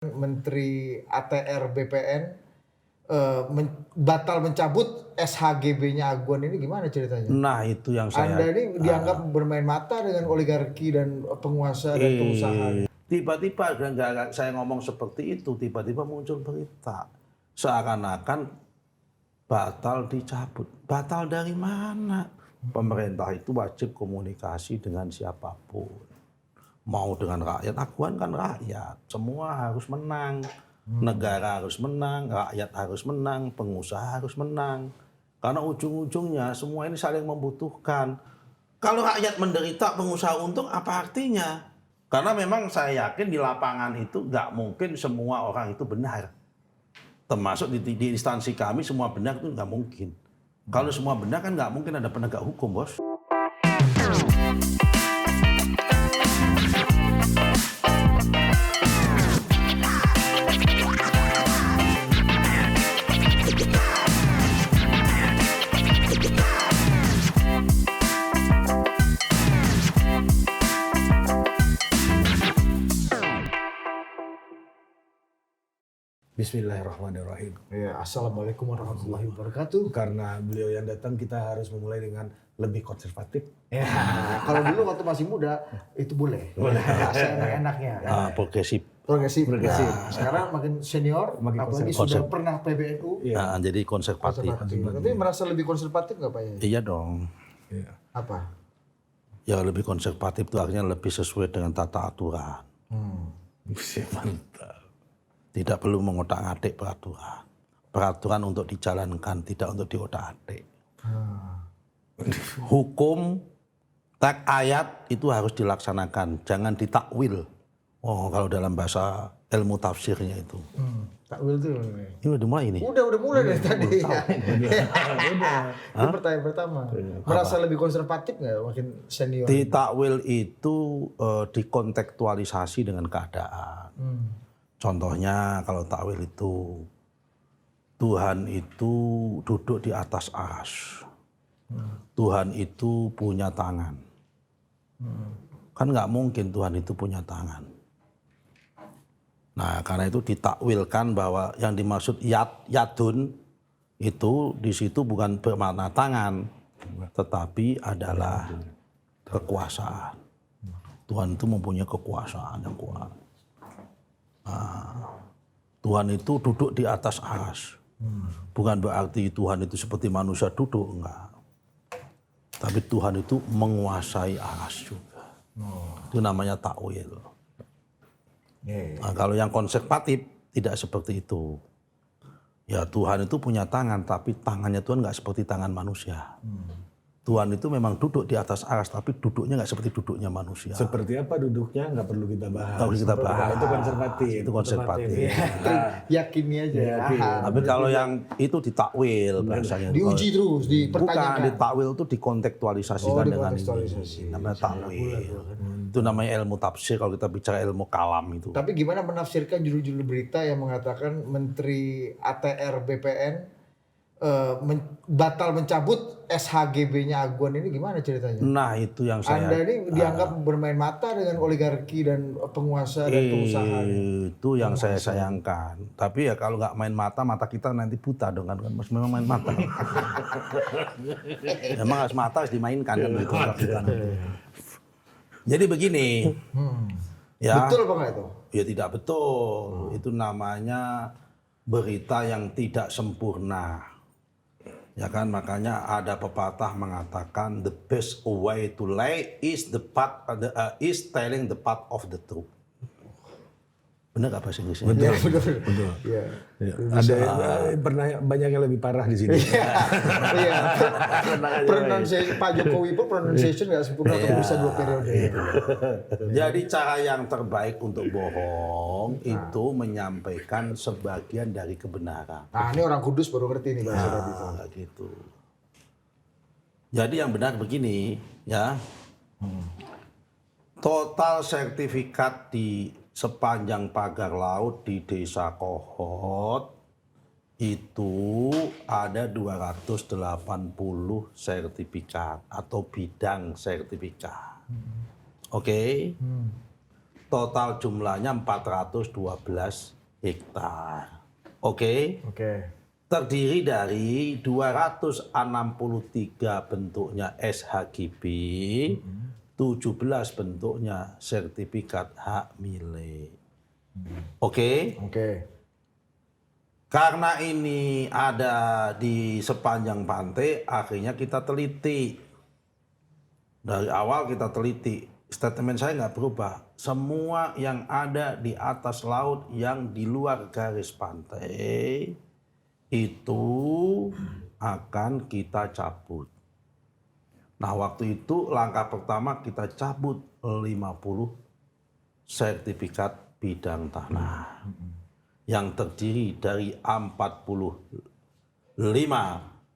Menteri ATR BPN batal mencabut SHGB-nya Aguan ini gimana ceritanya? Nah itu yang Anda saya ini dianggap bermain mata dengan oligarki dan penguasa dan pengusaha. tiba-tiba saya ngomong seperti itu, tiba-tiba muncul berita seakan-akan batal dicabut. Batal dari mana? Pemerintah itu wajib komunikasi dengan siapapun. Mau dengan rakyat, Aguan kan rakyat, semua harus menang. Negara harus menang, rakyat harus menang, pengusaha harus menang. Karena ujung-ujungnya semua ini saling membutuhkan. Kalau rakyat menderita, pengusaha untung, apa artinya? Karena memang saya yakin di lapangan itu nggak mungkin semua orang itu benar. Termasuk di instansi kami semua benar itu nggak mungkin. Kalau semua benar kan nggak mungkin ada penegak hukum, bos. Bismillahirrahmanirrahim. Ya, Assalamualaikum warahmatullahi wabarakatuh. Karena beliau yang datang, kita harus memulai dengan lebih konservatif. Ya, kalau dulu waktu masih muda itu boleh. Saya enak-enaknya. Progresif. Progresif. Progresif. Sekarang makin senior, Makin apalagi sudah pernah PBNU. Nah, jadi konservatif. Tapi merasa lebih konservatif nggak Pak Yai? Iya dong. Iya. Apa? Ya lebih konservatif itu artinya lebih sesuai dengan tata aturan. Mantap. Tidak perlu mengotak-atik peraturan. Peraturan untuk dijalankan, tidak untuk diotak-atik. Hukum, teks ayat itu harus dilaksanakan, jangan ditakwil. Oh, kalau dalam bahasa ilmu tafsirnya itu. Takwil tuh. Ini udah mulai ini. Udah mulai dari tadi. Itu pertanyaan pertama. Merasa lebih konservatif nggak makin senior? Ditakwil itu dikontekstualisasi dengan keadaan. Contohnya kalau takwil itu Tuhan itu duduk di atas arsy. Tuhan itu punya tangan. Kan nggak mungkin Tuhan itu punya tangan. Nah karena itu ditakwilkan bahwa yang dimaksud yadun itu di situ bukan bermakna tangan, tetapi adalah kekuasaan. Tuhan itu mempunyai kekuasaan yang kuat. Tuhan itu duduk di atas arsy. Bukan berarti Tuhan itu seperti manusia duduk, enggak. Tapi Tuhan itu menguasai arsy juga. Itu namanya takwil. Nah, kalau yang konservatif tidak seperti itu. Ya Tuhan itu punya tangan, tapi tangannya Tuhan enggak seperti tangan manusia. Tuhan itu memang duduk di atas arsy, tapi duduknya nggak seperti duduknya manusia. Seperti apa duduknya nggak perlu kita bahas. Nggak perlu kita bahas. Itu konservatif. Itu konservatif. Yakini aja. Tapi kalau yang itu ditakwil bahasanya. Diuji terus, dipertanyakan. Bukan, ditakwil itu dikontekstualisasikan dengan ini. Dikontekstualisasi. Namanya takwil. Itu namanya ilmu tafsir kalau kita bicara ilmu kalam itu. Tapi gimana menafsirkan judul-judul berita yang mengatakan Menteri ATR BPN batal mencabut SHGB-nya Aguan ini gimana ceritanya? Nah itu yang saya... Anda ini dianggap bermain mata dengan oligarki dan penguasa dan pengusaha. Itu yang saya sayangkan. Tapi ya kalau nggak main mata, mata kita nanti buta dong kan. Memang main mata. Memang harus mata harus dimainkan kan gitu. Jadi begini. Ya, betul apa nggak itu? Ya tidak betul. Itu namanya berita yang tidak sempurna. Ya kan, makanya ada pepatah mengatakan the best way to lie is is telling the part of the truth. Benar nggak bahasa Inggrisnya? Betul. Ya. Ada pernah banyak yang lebih parah di sini. Iya. Pronunciation Pak Jokowi pun pronunciation nggak sempurna untuk bisa 2 periode. Jadi cara yang terbaik untuk bohong itu menyampaikan sebagian dari kebenaran. Nah ini orang Kudus baru ngerti nih bahasa tadi itu. Gitu. Jadi yang benar begini ya. Total sertifikat di sepanjang pagar laut di Desa Kohot itu ada 280 sertifikat atau bidang sertifikat. Oke. total jumlahnya 412 hektar. Oke? Oke. Terdiri dari 263 bentuknya SHGB, 17 bentuknya sertifikat hak milik. Oke? Oke. Karena ini ada di sepanjang pantai, akhirnya kita teliti. Dari awal kita teliti. Statement saya nggak berubah. Semua yang ada di atas laut yang di luar garis pantai itu akan kita cabut. Nah, waktu itu langkah pertama kita cabut 50 sertifikat bidang tanah yang terdiri dari 45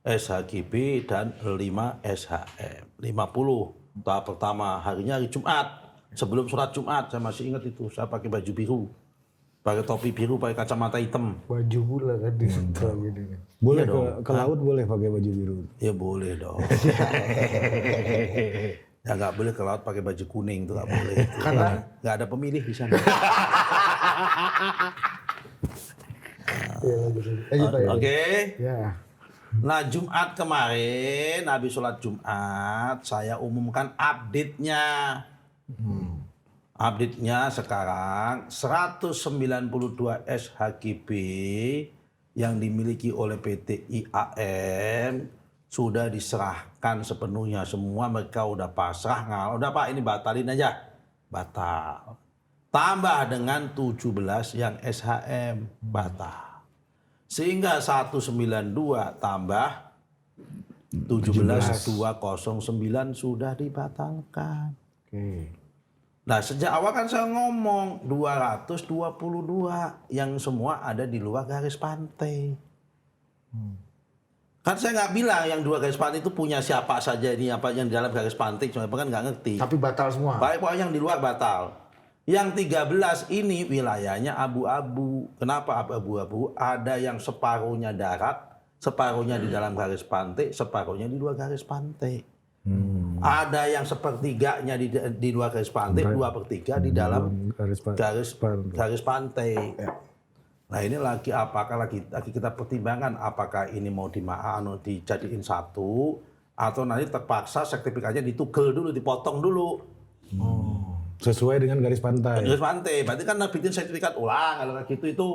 SHGB dan 5 SHM. 50 tahap pertama, harinya hari Jumat. Sebelum sholat Jumat, saya masih ingat itu. Saya pakai baju biru, pakai topi biru, pakai kacamata hitam. Baju pula kan di ini. Boleh Iya ke laut boleh pakai baju biru. Ya boleh dong. Ya nggak boleh ke laut pakai baju kuning, itu nggak boleh. Karena nggak ada pemilih di sana. Lanjut, Pak, ya. Oke. Ya. Nah, Jumat kemarin, habis sholat Jumat, saya umumkan update-nya. Update-nya sekarang 192 SHGB yang dimiliki oleh PT IAM sudah diserahkan sepenuhnya. Semua mereka udah pasrah. Udah Pak, ini batalin aja. Batal. Tambah dengan 17 yang SHM. Batal. Sehingga 192 tambah 17.209 sudah dibatalkan. Oke. Nah, sejak awal kan saya ngomong 222 yang semua ada di luar garis pantai. Kan saya nggak bilang yang 2 garis pantai itu punya siapa saja, ini apa yang di dalam garis pantai, cuma kan nggak ngerti. Tapi batal semua. Baik pokoknya yang di luar batal. Yang 13 ini wilayahnya abu-abu. Kenapa abu-abu? Ada yang separuhnya darat, separuhnya di dalam garis pantai, separuhnya di luar garis pantai. Ada yang sepertiganya di luar garis pantai, 2/3 di dalam garis pantai. Nah, ini lagi apakah lagi kita pertimbangkan apakah ini mau dijadiin satu atau nanti terpaksa sertifikatnya ditugel dulu, dipotong dulu. Sesuai dengan garis pantai. Garis pantai, berarti kan bikin sertifikat ulang kalau kayak gitu itu.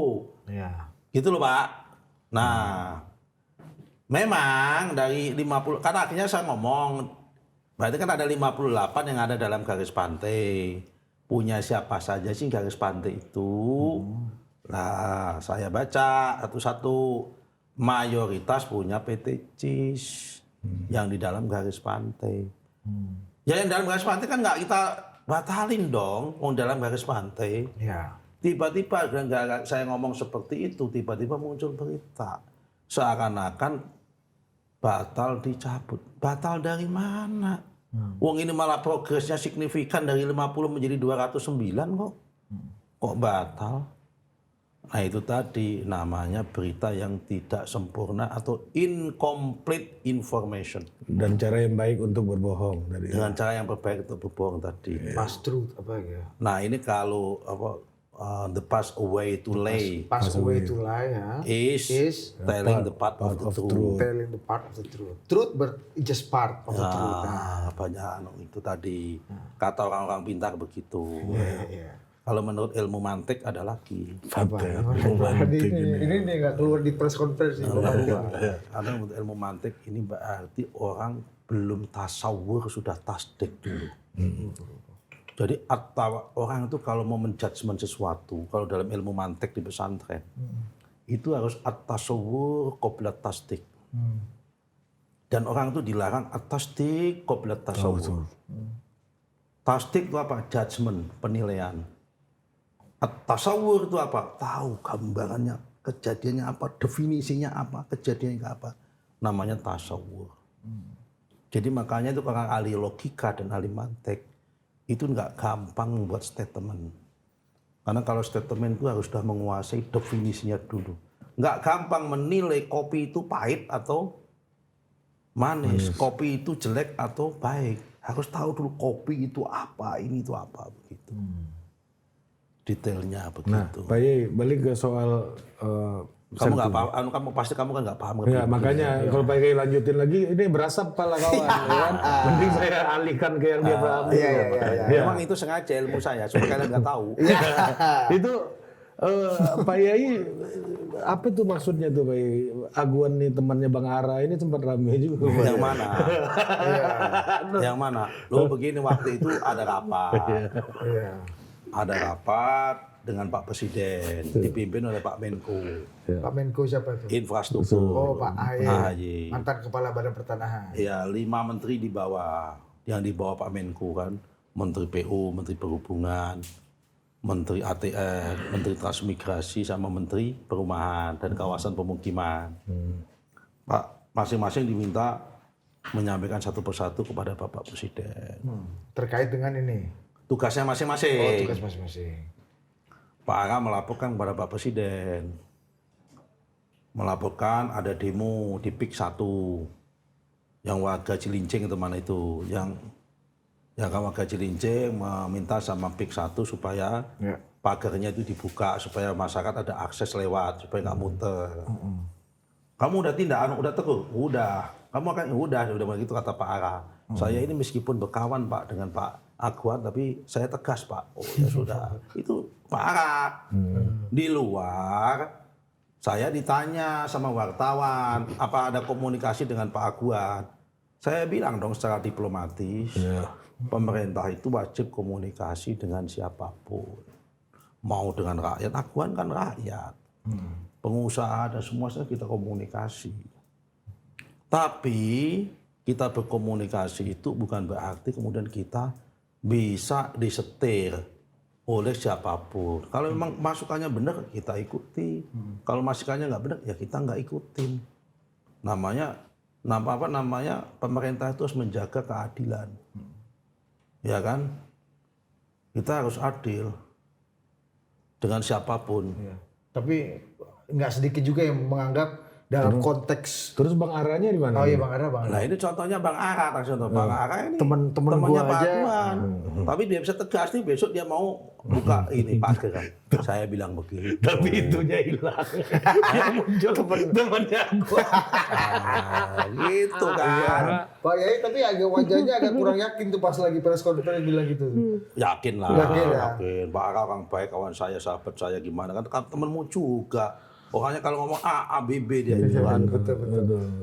Ya. Gitu loh, Pak. Nah, memang dari 50, karena akhirnya saya ngomong, berarti kan ada 58 yang ada dalam garis pantai. Punya siapa saja sih garis pantai itu? Nah, saya baca satu-satu. Mayoritas punya PT CIS yang di dalam garis pantai. Ya yang dalam garis pantai kan nggak kita batalin dong, dalam garis pantai. Ya. Tiba-tiba saya ngomong seperti itu, tiba-tiba muncul berita. Seakan-akan batal dicabut. Batal dari mana? Wong ini malah progresnya signifikan dari 50 menjadi 209 kok. Kok batal? Nah itu tadi namanya berita yang tidak sempurna atau incomplete information. Dan cara yang baik untuk berbohong. Dengan cara yang terbaik untuk berbohong tadi. Pass truth apa ya? Nah ini kalau the pass away to lay Pass away to lie ya. is telling the part of the truth. Telling the part of the truth. Truth but just part of the truth. Nah, banyak itu tadi kata orang-orang pintar begitu. Iya. Kalau menurut ilmu mantik ada lagi. Ini nggak keluar di press conference ini. Karena menurut ilmu mantik ini berarti orang belum tasawur sudah tasdik dulu. Jadi orang itu kalau mau menjudgment sesuatu, kalau dalam ilmu mantik di pesantren, itu harus at-tasawwur qabla tasdik. Dan orang itu dilarang at-tasdik qabla tasawwur. Tasdik itu apa? Judgment, penilaian. At-tasawwur itu apa? Tahu gambarannya, kejadiannya apa, definisinya apa, kejadiannya apa. Namanya tasawwur. Jadi makanya itu orang ahli logika dan ahli mantik itu nggak gampang membuat statement. Karena kalau statement itu harus sudah menguasai definisinya dulu. Nggak gampang menilai kopi itu pahit atau manis, kopi itu jelek atau baik. Harus tahu dulu kopi itu apa, ini itu apa begitu. detailnya Nah, begitu. Pak Yai, balik ke soal Kamu nggak paham, kamu pasti kamu kan nggak paham. ya, makanya kalau Pak Yai lanjutin lagi, ini berasap pala kawan, ya kan? Mending saya alihkan ke yang dia paham. iya. Memang itu sengaja ilmu saya supaya kalian nggak tahu. Itu Pak Yai, apa tuh maksudnya tuh Pak Yai? Aguan nih temannya Bang Ara ini sempat rame juga. Pak Yang Yai. mana? Yang mana? Lo begini waktu itu ada rapat. Iya. Ada rapat dengan Pak Presiden, dipimpin oleh Pak Menko. Pak Menko siapa itu? Infrastruktur. Oh, Pak AHY. AHY. Mantan Kepala Badan Pertanahan. Ya, 5 menteri di bawah. Yang di bawah Pak Menko kan. Menteri PU, Menteri Perhubungan, Menteri ATR, Menteri Transmigrasi, sama Menteri Perumahan dan Kawasan Pemukiman. Pak, masing-masing diminta menyampaikan satu persatu kepada Bapak Presiden. Terkait dengan ini. Tugasnya masing-masing. Oh, tugas masing-masing. Pak Ara melaporkan kepada Pak Presiden. Melaporkan ada demo di PIK 1. Yang warga Cilincing itu mana itu. Yang warga Cilincing meminta sama PIK 1 supaya pagarnya itu dibuka. Supaya masyarakat ada akses lewat. Supaya nggak muter. Kamu udah tindak, udah tegur? Udah. Kamu akan, udah begitu kata Pak Ara. Saya ini meskipun berkawan Pak dengan Pak Aguan, tapi saya tegas Pak. Oh ya sudah, itu Pak Ara. Di luar, saya ditanya sama wartawan, apa ada komunikasi dengan Pak Aguan? Saya bilang dong secara diplomatis, pemerintah itu wajib komunikasi dengan siapapun. Mau dengan rakyat, Aguan kan rakyat. Pengusaha dan semua kita komunikasi. Tapi kita berkomunikasi itu bukan berarti kemudian kita bisa disetir oleh siapapun. Kalau memang masukannya benar, kita ikuti. Kalau masukannya nggak benar, ya kita nggak ikutin. Namanya pemerintah itu harus menjaga keadilan. Ya kan? Kita harus adil dengan siapapun. Tapi nggak sedikit juga yang menganggap dalam konteks. Terus Bang Aranya di mana? Oh iya Bang Ara, Bang Ara. Nah ini contohnya Bang Ara, contoh Bang Ara ini Temen-temen temannya gua Pak aja. Aguan. Tapi dia bisa tegas nih besok dia mau buka ini pagar kan. Saya bilang begitu. Tapi itunya hilang. Yang muncul temannya gua. Gitu kan. Pak Yai tapi agak wajahnya agak kurang yakin tuh pas lagi press conference bilang gitu. Yakin lah. Yakin ya? Yakin. Pak Ara orang baik, kawan saya, sahabat saya gimana kan temenmu juga. Pokoknya kalau ngomong A, B, B dia itu kan. Betul.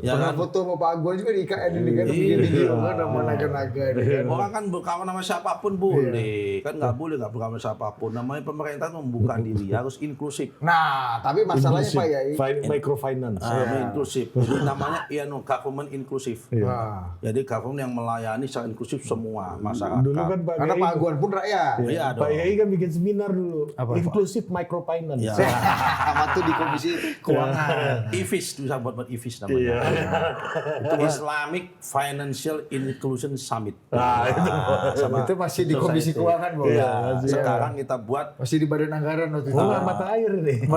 Ya Pernah kan? foto sama Pak Aguan juga di IKN ini kan begini kan sama naga-naga ini kan. Orang kan berkawan sama siapapun boleh. Kan nggak boleh nggak berkawan sama siapapun. Namanya pemerintah itu membuka diri, harus inklusif. Nah, tapi masalahnya Pak Yai. Microfinance. Inklusif. Jadi namanya government inklusif. Wah. Jadi government yang melayani secara inklusif semua masyarakat. Dulu kan Pak Karena Yai, Pak Aguan pun rakyat. Iya Pak dong. Yai kan bikin seminar dulu. Inclusive Microfinance. Ya. Sama tuh di Komisi Keuangan. IFIS bisa buat IFIS namanya. Itu Islamic Financial Inclusion Summit. Sama Itu masih di Komisi Society. Keuangan, Bro. Iya. Sekarang kita buat Masih di Badan Anggaran waktu itu. Oh, mata air ini.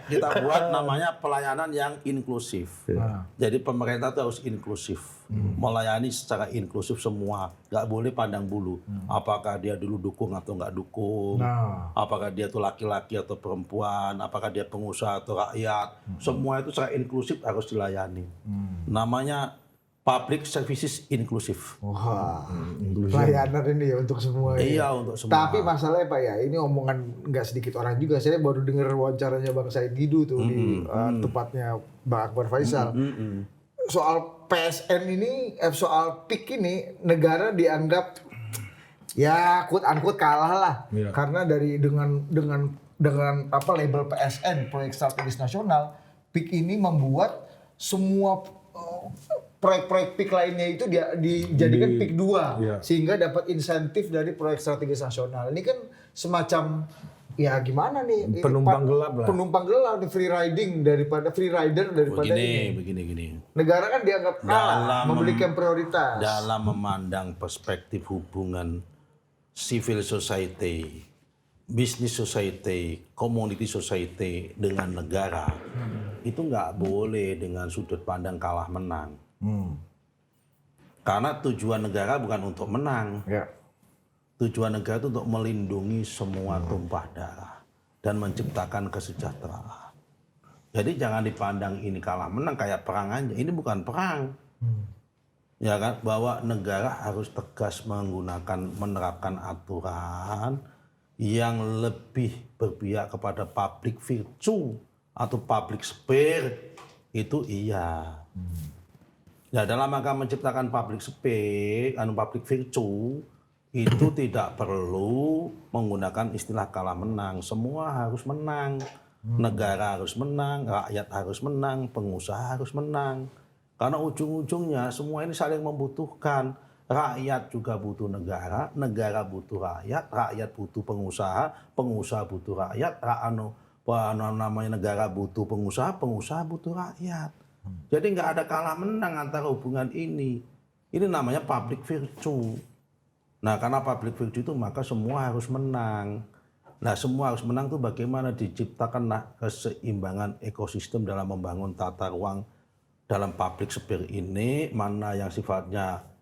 kita buat namanya pelayanan yang inklusif. Jadi pemerintah itu harus inklusif, melayani secara inklusif semua, nggak boleh pandang bulu. Apakah dia dulu dukung atau nggak dukung, apakah dia tuh laki-laki atau perempuan, apakah dia pengusaha atau rakyat, semua itu secara inklusif harus dilayani. Namanya public services inklusif. Wah, pelayanan ini ya untuk semua. Iya untuk semua. Tapi masalahnya Pak ya, ini omongan nggak sedikit orang juga. Saya baru dengar wawancaranya Bang Said Didu tuh di tempatnya Bang Akbar Faisal. Soal PSN ini, soal PIK ini, negara dianggap ya quote unquote kalah lah. Karena dari dengan apa label PSN, proyek strategis nasional, PIK ini membuat semua proyek-proyek PIK lainnya itu dijadikan PIK 2 sehingga dapat insentif dari proyek strategis nasional. Ini kan semacam ya gimana nih Penumpang gelap lah. Penumpang gelap nih, free riding daripada free rider daripada ini. Begini. Negara kan dianggap kalah memberikan prioritas. Dalam memandang perspektif hubungan civil society, business society, community society dengan negara, itu nggak boleh dengan sudut pandang kalah menang. Karena tujuan negara bukan untuk menang. Ya. Tujuan negara itu untuk melindungi semua tumpah darah dan menciptakan kesejahteraan. Jadi jangan dipandang ini kalah menang kayak perang aja. Ini bukan perang. Ya kan, bahwa negara harus tegas menerapkan aturan yang lebih berpihak kepada public virtue atau public sphere, itu iya. Ya, dalam rangka menciptakan public sphere, public virtue, itu tidak perlu menggunakan istilah kalah menang. Semua harus menang. Negara harus menang, rakyat harus menang, pengusaha harus menang. Karena ujung-ujungnya semua ini saling membutuhkan. Rakyat juga butuh negara, negara butuh rakyat, rakyat butuh pengusaha, pengusaha butuh rakyat, negara butuh pengusaha, pengusaha butuh rakyat. Jadi nggak ada kalah menang antara hubungan ini. Ini namanya public virtue. Nah, karena public virtue itu maka semua harus menang. Nah, semua harus menang itu bagaimana diciptakanlah keseimbangan ekosistem dalam membangun tata ruang dalam public sphere ini, mana yang sifatnya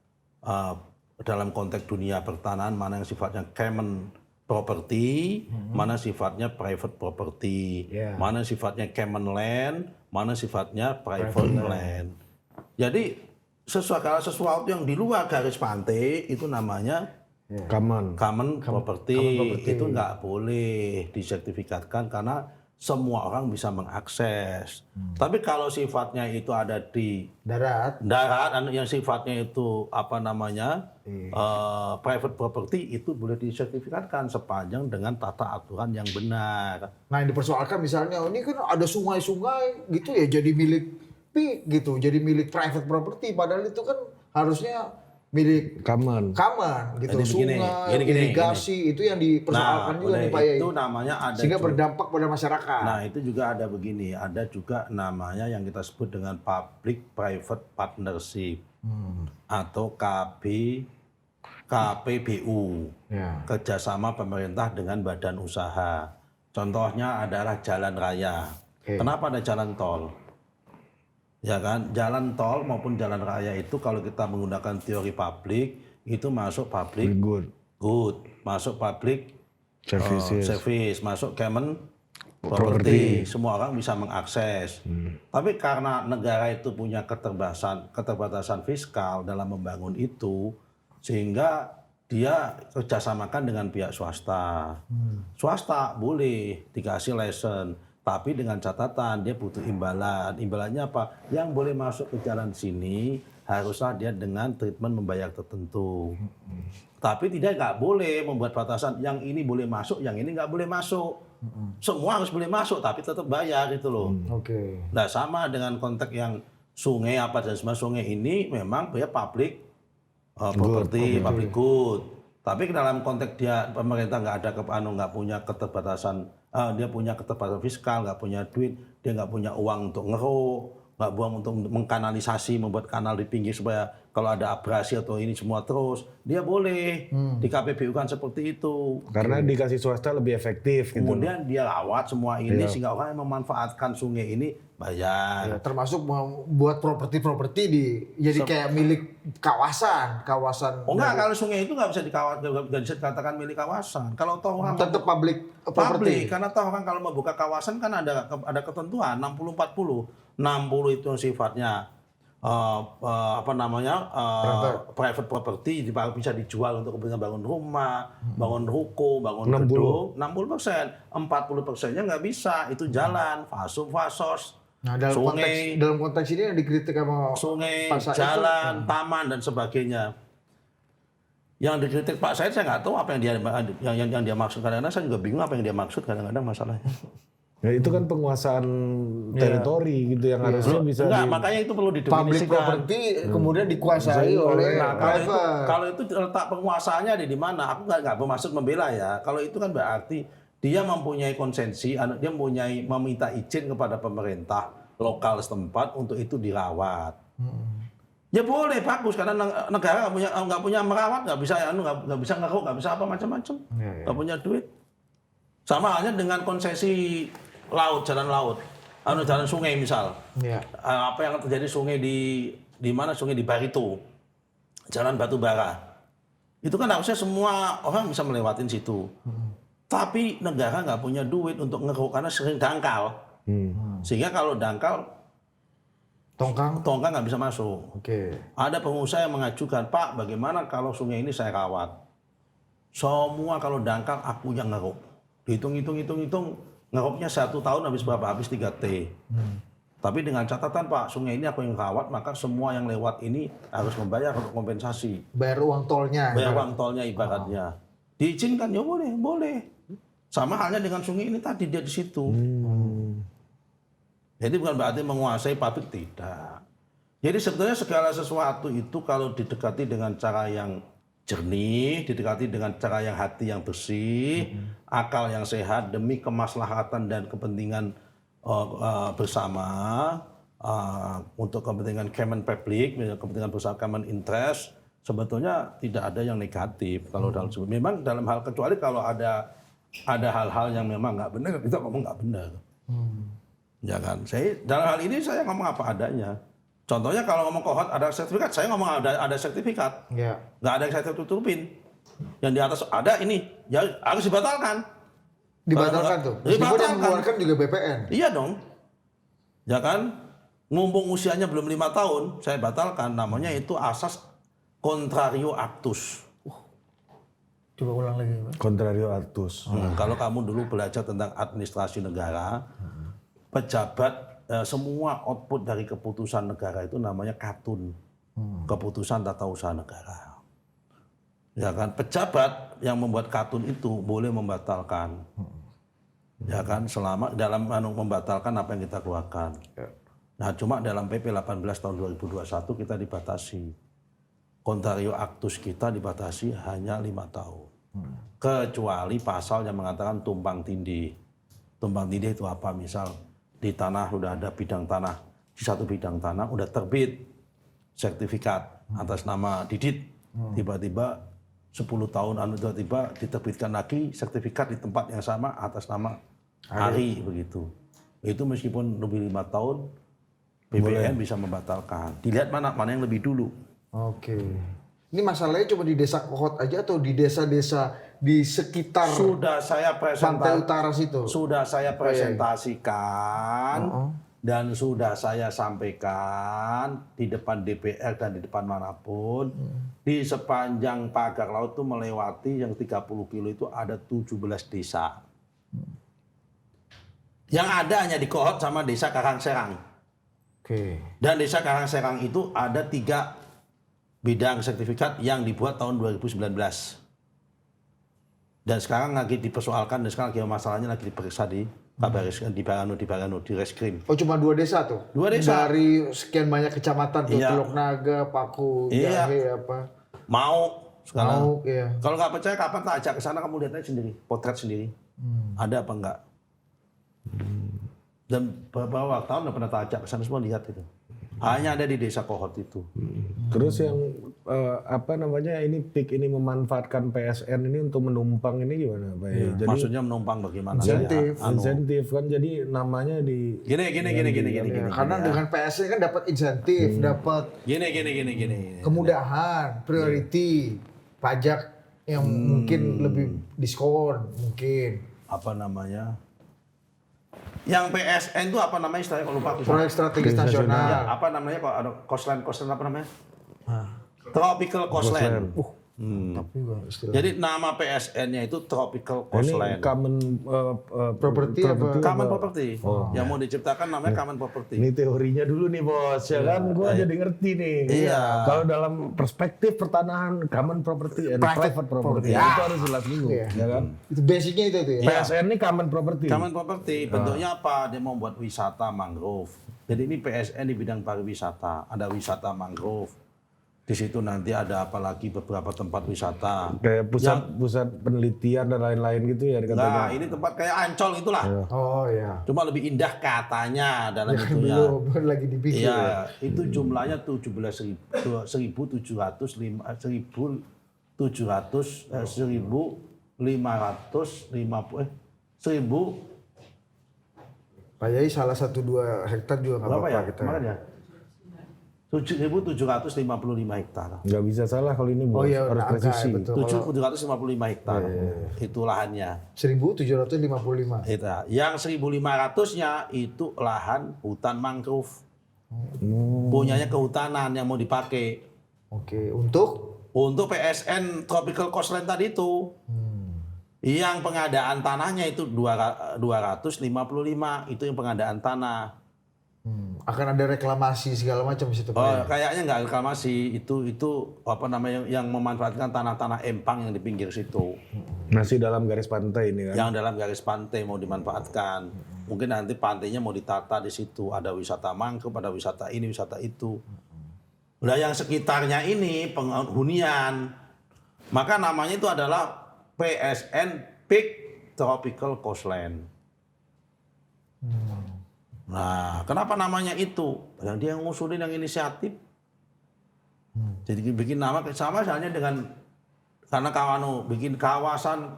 dalam konteks dunia pertanahan, mana yang sifatnya common property, mana sifatnya private property, mana sifatnya common land, mana sifatnya private land. Jadi sesuatu yang di luar garis pantai itu namanya common property. Itu nggak boleh disertifikatkan karena semua orang bisa mengakses. Tapi kalau sifatnya itu ada di darat, yang sifatnya itu private property, itu boleh disertifikatkan sepanjang dengan tata aturan yang benar. Nah, yang dipersoalkan misalnya, ini kan ada sungai-sungai gitu ya, jadi milik gitu, jadi milik private property, padahal itu kan harusnya milik common gitu. Sungai, irigasi, itu yang dipersoalkan juga nih Pak Yai. Itu namanya ada sehingga berdampak pada masyarakat. Nah, itu juga ada begini, ada juga namanya yang kita sebut dengan public private partnership atau KPBU, kerjasama pemerintah dengan badan usaha. Contohnya adalah jalan raya. Kenapa ada jalan tol? Ya kan, jalan tol maupun jalan raya itu kalau kita menggunakan teori publik, itu masuk public good, masuk public service, masuk common property. Semua orang bisa mengakses. Tapi karena negara itu punya keterbatasan fiskal dalam membangun itu, sehingga dia kerjasamakan dengan pihak swasta. Swasta boleh dikasih license, tapi dengan catatan dia butuh imbalan. Imbalannya apa? Yang boleh masuk ke jalan sini haruslah dia dengan treatment membayar tertentu. Tapi nggak boleh membuat batasan yang ini boleh masuk, yang ini nggak boleh masuk. Semua harus boleh masuk, tapi tetap bayar itu loh. Nah, sama dengan konteks yang sungai dan semua sungai ini memang dia public property, public good. Tapi dalam konteks dia pemerintah nggak punya keterbatasan. Dia punya keterbatasan fiskal, nggak punya duit, dia nggak punya uang untuk ngeruk, nggak buang untuk mengkanalisasi, membuat kanal di pinggir supaya kalau ada abrasi atau ini semua terus, dia boleh di KPBU kan seperti itu. Karena dikasih swasta lebih efektif. Kemudian dia rawat semua ini sehingga orang yang memanfaatkan sungai ini bayar. Termasuk membuat properti jadi kayak milik kawasan. Oh enggak, kalau sungai itu nggak bisa dikatakan milik kawasan. Kalau toh orang tetap public property. Karena toh orang kalau membuka kawasan kan ada ketentuan 60-40. 60 itu yang sifatnya private property, bisa dijual untuk kepentingan bangun rumah, bangun ruko, bangun gedung. 60%, 40%-nya nggak bisa, itu jalan, fasos. Nah, dalam konteks ini yang dikritik sama sungai, jalan, taman dan sebagainya. Yang dikritik Pak Said saya nggak tahu apa yang dia maksud, kadang-kadang saya juga bingung apa yang dia maksud kadang-kadang masalahnya. Ya, itu kan penguasaan teritori gitu yang harusnya bisa makanya itu perlu didefinisikan. Public property kemudian dikuasai oleh private. Kalau itu letak penguasaannya di mana? Aku nggak bermaksud membela ya. Kalau itu kan berarti dia mempunyai konsensi, dia meminta izin kepada pemerintah lokal setempat untuk itu dirawat. Ya boleh, bagus, karena negara nggak punya merawat, nggak bisa ngeruk, nggak bisa apa macam-macam, nggak punya duit. Sama halnya dengan konsesi laut, jalan laut, jalan sungai misal. Apa yang terjadi sungai di mana? Sungai di Barito, jalan batu bara. Itu kan harusnya semua orang bisa melewatin situ. Tapi negara nggak punya duit untuk ngeruk karena sering dangkal. Sehingga kalau dangkal, tongkang nggak bisa masuk. Oke. Ada pengusaha yang mengajukan, Pak, bagaimana kalau sungai ini saya rawat? Semua kalau dangkal aku yang ngeruk. Hitung, ngeruknya 1 tahun habis berapa? Habis 3T. Tapi dengan catatan, Pak, sungai ini aku yang rawat, maka semua yang lewat ini harus membayar kompensasi. Bayar uang tolnya. Bayar uang tolnya ibaratnya. Diizinkan, ya boleh. Sama halnya dengan sungai ini tadi, dia di situ. Jadi bukan berarti menguasai pabrik, tidak. Jadi sebetulnya segala sesuatu itu kalau didekati dengan cara yang jernih, didekati dengan cara yang hati yang bersih, akal yang sehat demi kemaslahatan dan kepentingan bersama, untuk kepentingan common public, kepentingan bersama common interest, sebetulnya tidak ada yang negatif kalau dalam memang dalam hal kecuali kalau ada hal-hal yang memang nggak benar, kita ngomong nggak benar. Ya kan, saya dalam hal ini saya ngomong apa adanya. Contohnya kalau ngomong kohort ada sertifikat, saya ngomong ada sertifikat. Ya. Nggak ada yang saya tutupin. Yang di atas ada ini, ya harus dibatalkan. Dibatalkan tuh. Meskipun yang mengeluarkan juga BPN. Iya dong. Ya kan, mumpung usianya belum 5 tahun, saya batalkan. Namanya itu asas contrario actus. Coba ulang lagi. Contrario actus. Kalau kamu dulu belajar tentang administrasi negara, pejabat semua output dari keputusan negara itu namanya katun, keputusan tata usaha negara. Ya kan, pejabat yang membuat katun itu boleh membatalkan, ya kan, selama dalam membatalkan apa yang kita keluarkan. Nah, cuma dalam PP 18 tahun 2021 kita dibatasi, contrario actus kita dibatasi hanya 5 tahun, kecuali pasal yang mengatakan tumpang tindih. Tumpang tindih itu apa? Misal di tanah sudah ada bidang tanah, di satu bidang tanah udah terbit sertifikat atas nama Didit, tiba-tiba 10 tahun tiba-tiba diterbitkan lagi sertifikat di tempat yang sama atas nama Ari begitu. Itu meskipun lebih 5 tahun BPN bisa membatalkan. Dilihat mana yang lebih dulu. Oke. Ini masalahnya cuma di desa Kohot aja atau di desa-desa di sekitar Sudah saya pantai utara situ? Sudah saya presentasikan dan sudah saya sampaikan di depan DPR dan di depan manapun. Di sepanjang pagar laut itu melewati yang 30 kilo itu ada 17 desa. Yang ada hanya di Kohot sama desa Karangserang. Oke. Dan desa Karangserang itu ada 3 bidang sertifikat yang dibuat tahun 2019. Dan sekarang lagi dipersoalkan dan sekarang lagi masalahnya lagi diperiksa di Barano, di Reskrim. Oh, cuma 2 desa tuh? 2 desa. Dari sekian banyak kecamatan tuh, Iya. Teluk Naga, Paku, Iya. Jahe, apa. Mau sekarang. Mau, iya. Kalau nggak percaya kapan tak ajak ke sana kamu lihat aja sendiri, potret sendiri. Ada apa enggak? Dan beberapa tahun udah pernah tak ajak ke sana semua lihat itu. Hanya ada di desa Kohot itu. Terus yang ini PIK ini memanfaatkan PSN ini untuk menumpang ini gimana Pak? Jadi Maksudnya menumpang bagaimana? Insentif. insentif kan jadi namanya di Gini. Ya, karena dengan PSN kan dapat insentif, dapat Gini. kemudahan, priority, pajak yang mungkin lebih diskon, mungkin. Apa namanya? Yang PSN itu apa namanya istilahnya kalau lupa aku. Proyek strategis Ya, nasional. apa namanya kalau ada coastline apa namanya? Tropical coastline. Tapi gua istilah. Jadi nama PSN-nya itu Tropical ini Coastline. common Property apa? Common Property. Yang mau diciptakan namanya Common Property. Ini teorinya dulu nih bos, ya kan? Gua jadi ngerti nih. Iya. Kalau dalam perspektif pertanahan common property and private property, Ya. itu harus jelas dulu, Iya. ya kan? Itu basicnya itu ya. PSN ini common property. Common Property bentuknya apa? Dia mau buat wisata mangrove. Jadi ini PSN di bidang pariwisata. Ada wisata mangrove. Di situ nanti ada apalagi beberapa tempat wisata. Kayak pusat penelitian dan lain-lain gitu ya Nah, katanya. ini tempat kayak Ancol itulah. Oh ya. Cuma lebih indah katanya dalam itunya. Belum lagi dibikin. Iya, itu jumlahnya 1.000 Pak Yai salah 1-2 hektar juga nggak berapa apa-apa ya? kita. Kemarin ya? 7.755 hektar. Nggak bisa salah kalau ini Oh bos, iya, harus angka, presisi. betul. 7.755 hektar. Itu lahannya. 1.755. Itu. Yang 1.500-nya itu lahan hutan mangrove. Punyanya kehutanan yang mau dipakai. Oke, untuk PSN Tropical Coastline tadi itu. Yang pengadaan tanahnya itu 255, itu yang pengadaan tanah. akan ada reklamasi segala macam di situ Pak. Oh, kayaknya nggak reklamasi, itu apa namanya yang memanfaatkan tanah-tanah empang yang di pinggir situ. Masih dalam garis pantai ini kan. Yang dalam garis pantai mau dimanfaatkan. Mungkin nanti pantainya mau ditata di situ, ada wisata mangrove, ada wisata ini, wisata itu. Nah, yang sekitarnya ini penghunian. Maka namanya itu adalah PSN Peak Tropical Coastline. Nah, kenapa namanya itu? Yang dia ngusulin yang inisiatif. Jadi bikin nama sama halnya dengan karena bikin kawasan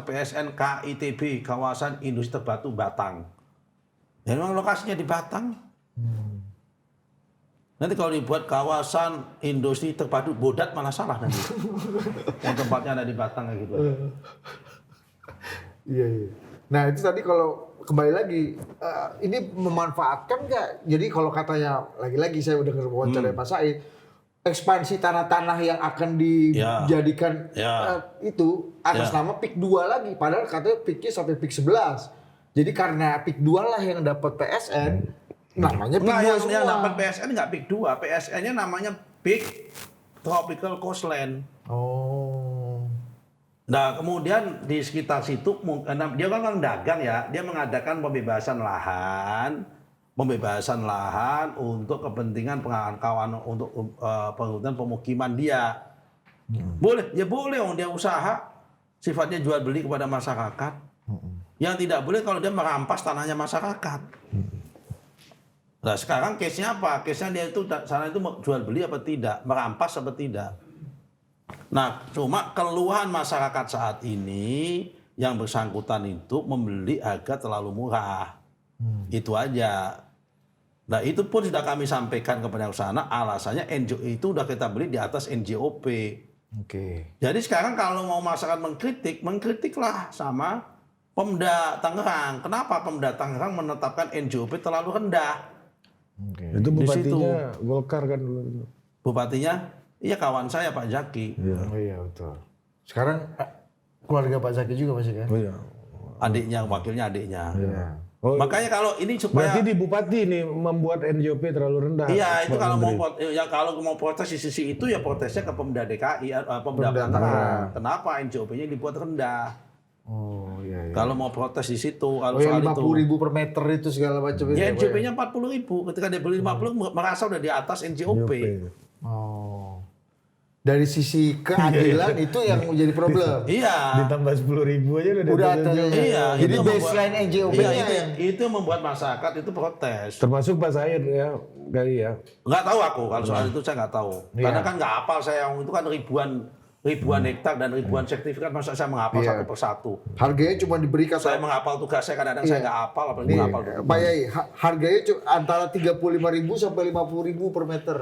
PSN KITB, kawasan industri terbatu Batang. Ya memang lokasinya di Batang. Nanti kalau dibuat kawasan industri terbatu Bodat malah salah nanti. Yang tempatnya ada di Batang kayak gitu. Iya, iya. Nah itu tadi kalau kembali lagi, ini memanfaatkan nggak? Jadi kalau katanya, lagi-lagi saya udah wawancara Pak Said, ekspansi tanah-tanah yang akan dijadikan itu atas nama PIK 2 lagi. Padahal katanya PIK-nya sampai PIK 11. Jadi karena PIK 2 lah yang dapat PSN, namanya PIK 2 semua. Yang dapat PSN nggak PIK 2, PSN-nya namanya Peak Tropical Coastline. Oh. Nah, kemudian di sekitar situ, dia kan orang dagang ya, dia mengadakan pembebasan lahan untuk kepentingan pengawasan untuk penghutang pemukiman dia. Boleh, ya boleh, dia usaha, sifatnya jual beli kepada masyarakat. Yang tidak boleh kalau dia merampas tanahnya masyarakat. Nah, sekarang case-nya apa? Case-nya dia itu sana itu jual beli apa tidak, merampas apa tidak. Nah, cuma keluhan masyarakat saat ini yang bersangkutan itu membeli harga terlalu murah. Itu aja. Nah, itu pun sudah kami sampaikan kepada sana, alasannya NJOP itu udah kita beli di atas NJOP. Oke. Jadi sekarang kalau mau masyarakat mengkritiklah sama Pemda Tangerang. Kenapa Pemda Tangerang menetapkan NJOP terlalu rendah? Itu bupatinya Golkar kan dulu. Bupatinya? Iya, kawan saya Pak Zaki. Oh iya betul. Sekarang keluarga Pak Zaki juga masih kan? Oh iya. Adiknya, wakilnya adiknya. Iya. Oh, Makanya kalau ini supaya berarti di bupati nih membuat NJOP terlalu rendah. iya itu Pak kalau Menteri. kalau mau protes di sisi itu ya protesnya ke Pemda DKI, Pemda Tangerang. Kenapa NJOP-nya dibuat rendah? Oh iya. Iya. Kalau mau protes di situ, kalau Oh yang soal itu. 50.000 per meter itu segala macam itu. Ya Pak, NJOP-nya 40.000. Ketika dia beli 50 merasa udah di atas NJOP. Oh. Dari sisi keadilan itu yang menjadi problem. Iya. Ditambah 10.000 aja Udah ada. Iya, Jadi itu baseline NJOP-nya Iya, yang itu membuat masyarakat itu protes. Termasuk Pak Said ya, kali ya. Nggak tahu aku kalau soal itu saya nggak tahu. Iya. Karena kan nggak hafal saya, itu kan ribuan hektar dan ribuan sertifikat, masa saya menghafal Iya. satu persatu. harganya cuma diberikan Saya menghafal tugas saya kadang-kadang saya nggak hafal, apalagi Nih, menghafal Pak Yai, harganya antara 35.000 sampai 50.000 per meter.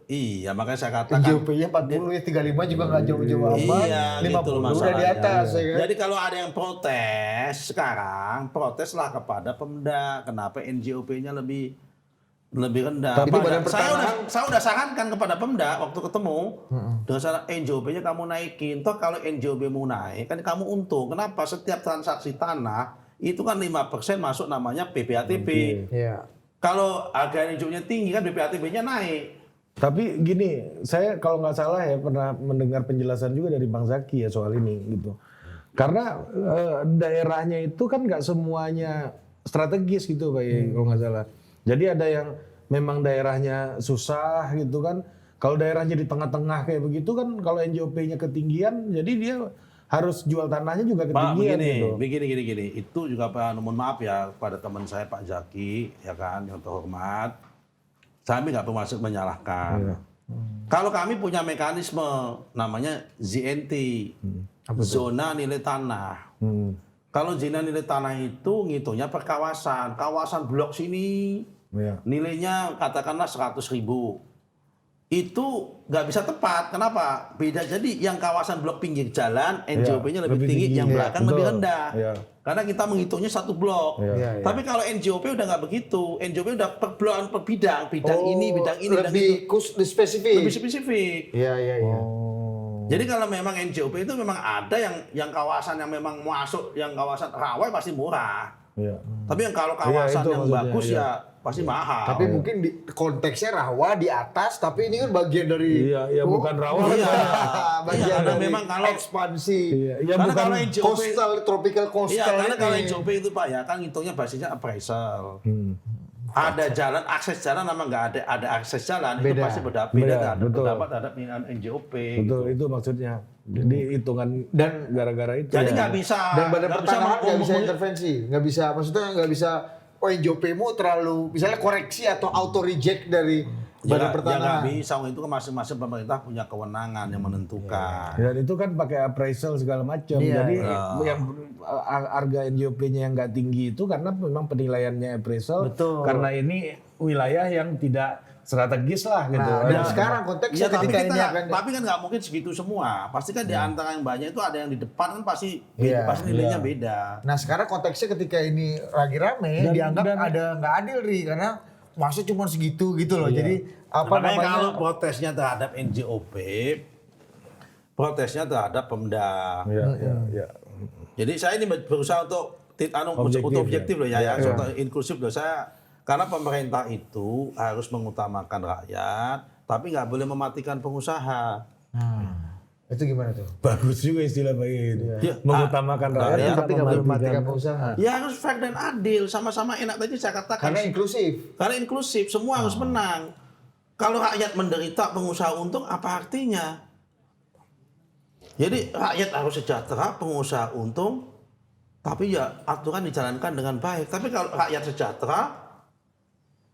Iya, makanya saya katakan. NJOP-nya 40 ya 35 juga nggak jauh-jauh amat. Iya, 50 gitu loh udah di masalahnya. atas ya kan. Jadi kalau ada yang protes sekarang, proteslah kepada Pemda. Kenapa NJOP-nya lebih rendah? Tapi badan Saya udah sarankan kepada Pemda waktu ketemu dengan saran NJOP-nya kamu naikin. Toh kalau NJOP mau naik kan kamu untung. Kenapa? Setiap transaksi tanah itu kan 5% masuk namanya BPATB. Iya. Kalau harga NJOP-nya tinggi kan BPATB-nya naik. Tapi gini, saya kalau nggak salah ya pernah mendengar penjelasan juga dari Bang Zaki ya soal ini gitu. Karena daerahnya itu kan nggak semuanya strategis gitu Pak Yai, kalau nggak salah. Jadi ada yang memang daerahnya susah gitu kan. Kalau daerahnya di tengah-tengah kayak begitu kan, kalau NJOP-nya ketinggian, jadi dia harus jual tanahnya juga Pak, ketinggian gitu. begini. Itu juga Pak, mohon maaf ya pada teman saya Pak Zaki, ya kan, yang terhormat. Kami nggak bermaksud menyalahkan. Kalau kami punya mekanisme namanya ZNT, zona nilai tanah. Kalau zona nilai tanah itu ngitungnya per kawasan blok sini Iya. nilainya katakanlah 100.000. Itu nggak bisa tepat. Kenapa? Beda. Jadi yang kawasan blok pinggir jalan, NJOP-nya lebih tinggi, yang belakang Betul. lebih rendah. Iya. Karena kita menghitungnya satu blok. Iya. Tapi kalau NJOP udah nggak begitu. NJOP udah per blok, per bidang. Bidang ini, bidang bidang lebih itu. spesifik. Lebih spesifik. Iya. Oh. Jadi kalau memang NJOP itu memang ada yang kawasan yang memang masuk, yang kawasan rawa pasti murah. Iya. Tapi yang kalau kawasan itu yang maksudnya, bagus iya. ya pasti mahal. Tapi mungkin konteksnya rawa di atas, tapi ini kan bagian dari Iya, bukan rawa. Iya. bagian Karena dari memang kalau ekspansi. Iya, ya karena bukan kalau NJOP Coastal, tropical iya, coastal karena kalau ini. NJOP itu Pak ya kan ngitungnya basisnya appraisal. Ada jalan, akses jalan sama nggak ada akses jalan itu Beda. pasti beda Beda, terhadap betul. pendapat terhadap NJOP. Betul, itu maksudnya. Jadi hitungan Dan- gara-gara itu. Jadi ya. nggak bisa. Dan Badan nggak bisa Pertanahan nggak bisa ngomong- intervensi, nggak bisa, maksudnya nggak bisa. Oh, NJOP-mu terlalu, misalnya koreksi atau auto reject dari Badan Ya nggak Pertanahan. bisa, itu kan masing-masing pemerintah punya kewenangan yang menentukan. Dan itu kan pakai appraisal segala macam. Iya, Jadi iya. yang harga NJOP-nya yang nggak tinggi itu karena memang penilaiannya appraisal. Betul. Karena ini wilayah yang tidak strategis lah gitu. Nah, dan sekarang konteksnya Iya, tapi ketika ini akan tapi kan nggak mungkin segitu semua. Pasti kan di antara yang banyak itu ada yang di depan kan pasti Iya, pasti nilainya beda. Nah sekarang konteksnya ketika ini lagi rame dianggap ada nggak adil nih karena masa cuma segitu gitu loh. Jadi apa Makanya namanya? kalau protesnya terhadap NJOP, protesnya terhadap Pemda. Iya. Jadi saya ini berusaha untuk objektif loh ya, contoh inklusif loh saya. Karena pemerintah itu harus mengutamakan rakyat, tapi nggak boleh mematikan pengusaha. Itu gimana tuh? Bagus juga istilah begitu. Ya, Mengutamakan rakyat rakyat, Tapi nggak boleh mematikan pengusaha. Ya harus fair dan adil, sama-sama enak tadi saya katakan. Karena inklusif. Karena inklusif, semua harus menang. Kalau rakyat menderita, pengusaha untung, apa artinya? Jadi rakyat harus sejahtera, pengusaha untung, tapi ya aturan dijalankan dengan baik. Tapi kalau rakyat sejahtera,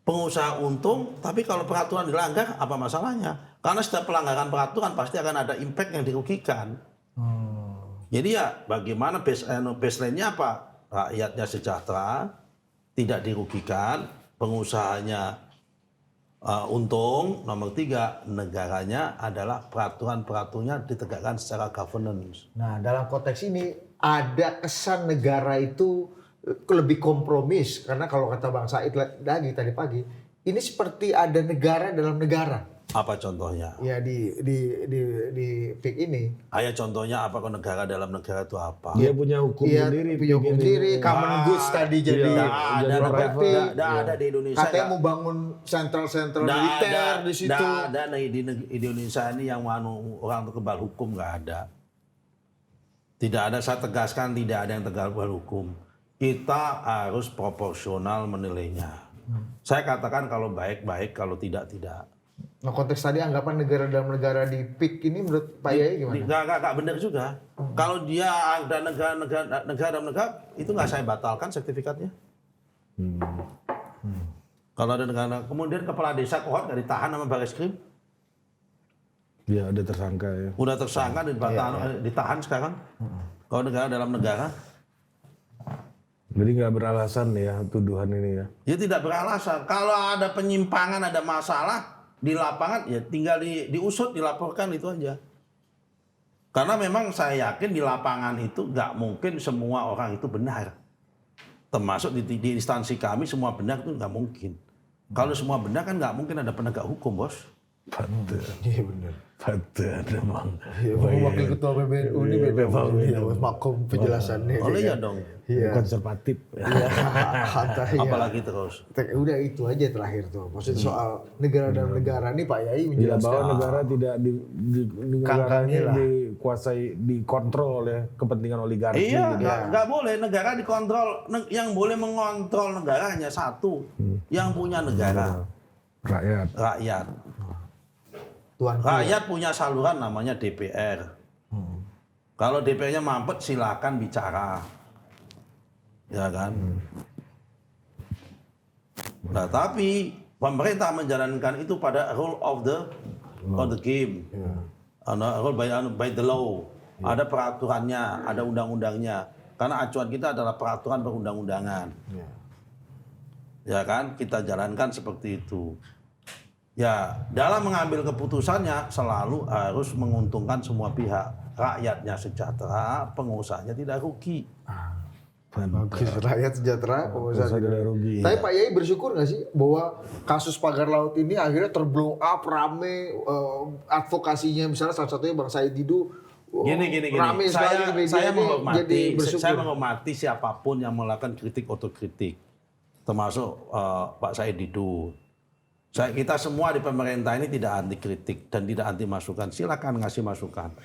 pengusaha untung, tapi kalau peraturan dilanggar, apa masalahnya? Karena setiap pelanggaran peraturan pasti akan ada impact yang dirugikan. Jadi ya bagaimana baseline-nya apa? Rakyatnya sejahtera, tidak dirugikan, pengusahanya untung. Nomor 3, negaranya adalah peraturan-peraturannya ditegakkan secara governance. Nah dalam konteks ini ada kesan negara itu lebih kompromis karena kalau kata Bang Said lagi tadi pagi ini seperti ada negara dalam negara. Apa contohnya? Ya di PIK ini. Ayo contohnya apa kalau negara dalam negara itu apa? Dia punya hukum Iya, sendiri. punya hukum bikin sendiri, ini. common goods tadi jadi Nggak jadi ada, properti. nggak ada di Indonesia. Katanya nggak- mau bangun sentral nggak militer di situ. nggak ada nih di Indonesia ini yang orang kebal hukum nggak ada. Tidak ada, saya tegaskan tidak ada yang kebal hukum. Kita harus proporsional menilainya. Saya katakan kalau baik-baik, kalau tidak. Nah konteks tadi anggapan negara dalam negara di PIK ini menurut Pak Yai gimana? Nggak benar juga. Kalau dia ada negara dalam negara, itu nggak saya batalkan sertifikatnya. Kalau ada negara, kemudian kepala desa kohort nggak ditahan sama Barreskrim, Ya udah tersangka ya. udah tersangka dan ditahan sekarang. Kalau negara dalam negara, Jadi nggak beralasan ya tuduhan ini ya. dia tidak beralasan. Kalau ada penyimpangan, ada masalah di lapangan, ya tinggal diusut, dilaporkan itu aja. Karena memang saya yakin di lapangan itu nggak mungkin semua orang itu benar. Termasuk di instansi kami semua benar itu nggak mungkin. Kalau semua benar kan nggak mungkin ada penegak hukum, bos. Betul. Iya benar. Betul emang. Wakil ketua PBNU ini beda makom penjelasannya. Oh iya dong. Iya. Konservatif. Apalagi terus. Udah itu aja terakhir tuh. Maksudnya soal negara dalam negara ini Pak Yai Ya, menjelaskan. bahwa negara tidak negaranya lah. dikuasai, dikontrol oleh kepentingan oligarki. Iya, gitu. nggak boleh negara dikontrol. Yang boleh mengontrol negara hanya satu, yang punya negara, Rakyat. rakyat. Tuan Rakyat punya saluran namanya DPR. Kalau DPR-nya mampet silakan bicara, ya kan. Nah tapi pemerintah menjalankan itu pada rule of the game, rule by the law. Ada peraturannya, ada undang-undangnya. Karena acuan kita adalah peraturan perundang-undangan. Ya kan, kita jalankan seperti itu. Ya, dalam mengambil keputusannya selalu harus menguntungkan semua pihak. Rakyatnya sejahtera, pengusahanya tidak rugi. Bagus, rakyat sejahtera, pengusaha tidak rugi. Tapi Iya. Pak Yai bersyukur nggak sih bahwa kasus pagar laut ini akhirnya terblow up, rame, advokasinya misalnya salah satunya Bang Said Didu Gini. rame sekali di media Saya ini, jadi bersyukur. saya menghormati siapapun yang melakukan kritik otokritik, termasuk Pak Said Didu. Kita semua di pemerintah ini tidak anti kritik dan tidak anti masukan. Silakan ngasih masukan.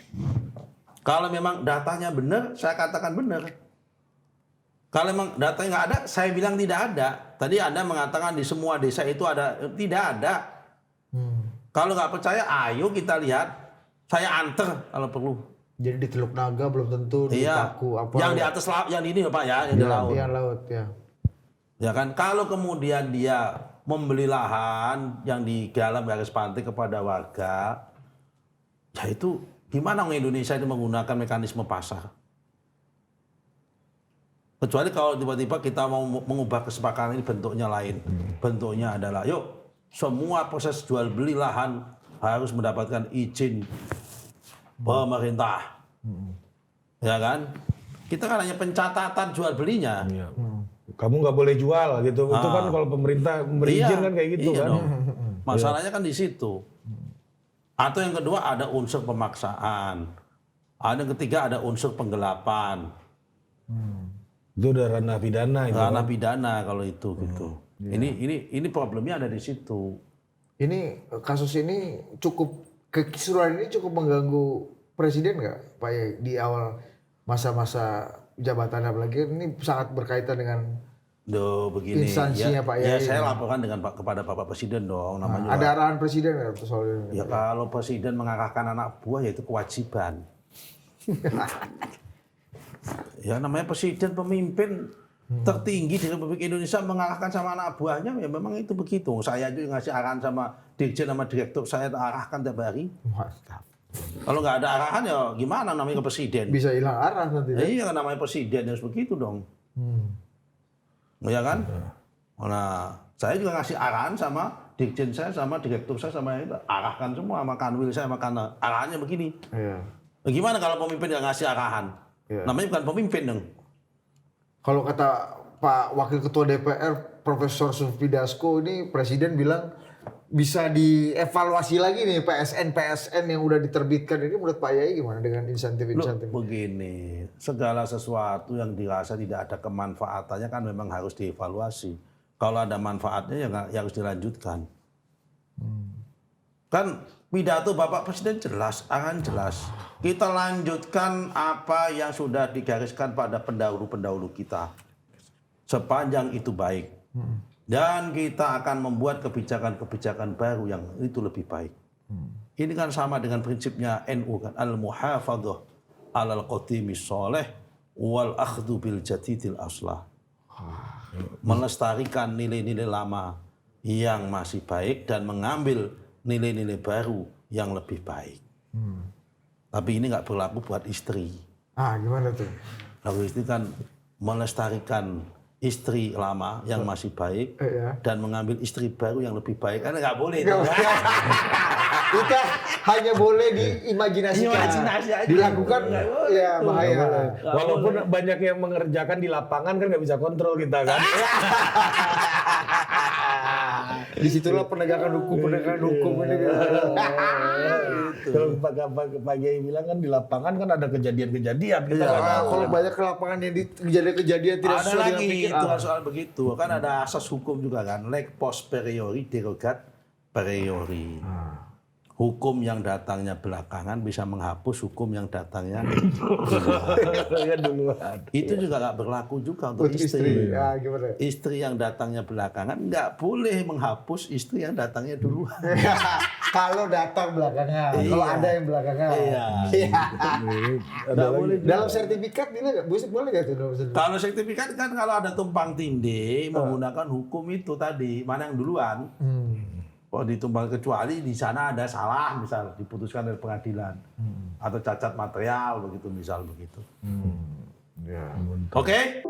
Kalau memang datanya benar, saya katakan benar. Kalau memang datanya nggak ada, saya bilang tidak ada. Tadi Anda mengatakan di semua desa itu ada, tidak ada. Kalau nggak percaya, ayo kita lihat. Saya anter kalau perlu. Jadi di Teluk Naga belum tentu, di Iya. Paku apa? Yang di atas laut, yang ini Pak ya, yang di laut. Iya, laut ya. Ya kan, kalau kemudian dia membeli lahan yang di dalam garis pantai kepada warga, ya itu gimana orang Indonesia itu menggunakan mekanisme pasar? Kecuali kalau tiba-tiba kita mau mengubah kesepakatan ini bentuknya lain. Bentuknya adalah, yuk semua proses jual beli lahan harus mendapatkan izin pemerintah. Ya kan? Kita kan hanya pencatatan jual belinya. Iya. Kamu nggak boleh jual gitu. Itu kan kalau pemerintah memberi izin kan kayak gitu iya kan. dong. Masalahnya kan di situ. Atau yang kedua ada unsur pemaksaan. Ada yang ketiga ada unsur penggelapan. Itu udah ranah pidana itu. Ranah pidana kalau itu gitu. Ini problemnya ada di situ. Ini kasus ini cukup, kekisruhan ini cukup mengganggu presiden nggak Pak Yai di awal masa-masa jabatan, apalagi ini sangat berkaitan dengan Begini. instansinya Pak Ya Yai. saya laporkan kepada Bapak Presiden dong. Namanya Ada arahan presiden nggak soal ini? ya kalau Presiden mengarahkan anak buah ya itu kewajiban. Ya namanya Presiden pemimpin tertinggi di Republik Indonesia mengarahkan sama anak buahnya ya memang itu begitu. Saya juga ngasih arahan sama dirjen sama direktur saya arahkan tiap hari. Mantap. Kalau nggak ada arahan ya gimana namanya ke Presiden? Bisa hilang arah nanti. Iya namanya Presiden harus begitu dong. Ya kan? Nah saya juga ngasih arahan sama dirjen saya sama direktur saya sama itu arahkan semua sama kanwil saya sama arahannya begini. Iya. Nah, gimana kalau pemimpin nggak ngasih arahan? Iya. Namanya bukan pemimpin dong. Kalau kata Pak Wakil Ketua DPR Profesor Sufi Dasko ini presiden bilang bisa dievaluasi lagi nih PSN yang udah diterbitkan ini, menurut Pak Yai gimana dengan insentif-insentif? Begini, segala sesuatu yang dirasa tidak ada kemanfaatannya kan memang harus dievaluasi. Kalau ada manfaatnya ya harus dilanjutkan. Kan pidato Bapak Presiden jelas, arahan jelas. Kita lanjutkan apa yang sudah digariskan pada pendahulu-pendahulu kita. Sepanjang itu baik. Dan kita akan membuat kebijakan-kebijakan baru yang itu lebih baik. Ini kan sama dengan prinsipnya NU kan. Al-muhafadzah alal qadimis sholeh wal akhdhu bil jadidil aslah. Melestarikan nilai-nilai lama yang masih baik dan mengambil nilai-nilai baru yang lebih baik. Tapi ini nggak berlaku buat istri. Gimana tuh? Lalu istri kan melestarikan istri lama yang masih baik dan mengambil istri baru yang lebih baik. Kan nggak boleh. Itu hanya boleh diimajinasikan. Imajinasi aja. Dilakukan ya bahaya. Walaupun banyak yang mengerjakan di lapangan kan nggak bisa kontrol kita kan. Disitulah penegakan hukum ini. Kalau Pak Yai bilang kan di lapangan kan ada kejadian-kejadian kita kan. Kalau banyak ke lapangan yang kejadian-kejadian tidak Ada sesuai dengan lagi pikir. itu soal begitu. Kan ada asas hukum juga kan. Leg post superiori derogat priori. Hukum yang datangnya belakangan bisa menghapus hukum yang datangnya Duluan. itu juga nggak berlaku juga untuk istri. Gimana? Istri yang datangnya belakangan nggak boleh menghapus istri yang datangnya duluan. Kalau datang belakangan, kalau ada yang belakangan. Iya. Ada boleh. Dalam sertifikat ini nggak boleh nggak tuh dalam sertifikat? Kalau sertifikat kan kalau ada tumpang tindih menggunakan hukum itu tadi mana yang duluan. Oh ditumpang, kecuali di sana ada salah misal diputuskan dari pengadilan atau cacat material begitu misal begitu. Ya. Oke?